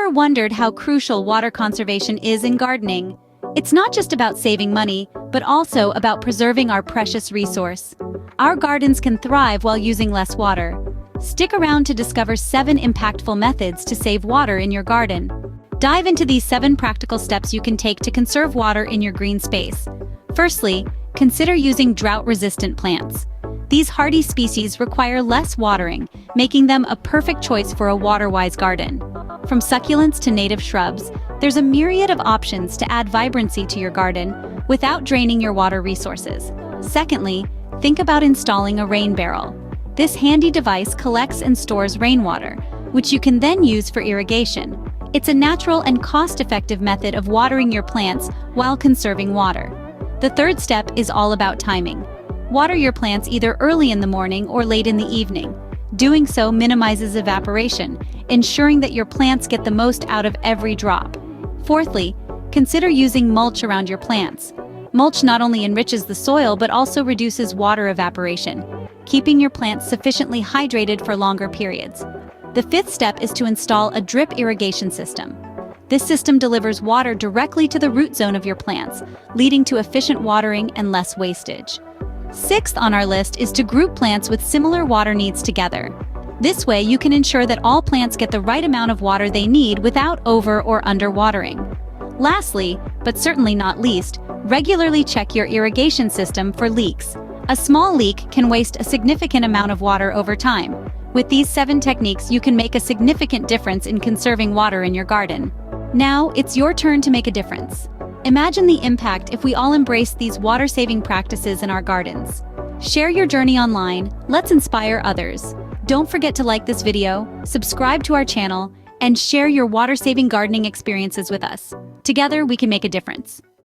Ever wondered how crucial water conservation is in gardening? It's not just about saving money, but also about preserving our precious resource. Our gardens can thrive while using less water. Stick around to discover 7 impactful methods to save water in your garden. Dive into these 7 practical steps you can take to conserve water in your green space. Firstly, consider using drought-resistant plants. These hardy species require less watering, making them a perfect choice for a water-wise garden. From succulents to native shrubs, there's a myriad of options to add vibrancy to your garden without draining your water resources. Secondly, think about installing a rain barrel. This handy device collects and stores rainwater, which you can then use for irrigation. It's a natural and cost-effective method of watering your plants while conserving water. The third step is all about timing. Water your plants either early in the morning or late in the evening. Doing so minimizes evaporation, ensuring that your plants get the most out of every drop. Fourthly, consider using mulch around your plants. Mulch not only enriches the soil but also reduces water evaporation, keeping your plants sufficiently hydrated for longer periods. The fifth step is to install a drip irrigation system. This system delivers water directly to the root zone of your plants, leading to efficient watering and less wastage. Sixth on our list is to group plants with similar water needs together. This way you can ensure that all plants get the right amount of water they need without over or underwatering. Lastly, but certainly not least, regularly check your irrigation system for leaks. A small leak can waste a significant amount of water over time. With these 7 techniques, you can make a significant difference in conserving water in your garden. Now, it's your turn to make a difference. Imagine the impact if we all embrace these water-saving practices in our gardens. Share your journey online, let's inspire others. Don't forget to like this video, subscribe to our channel, and share your water-saving gardening experiences with us. Together, we can make a difference.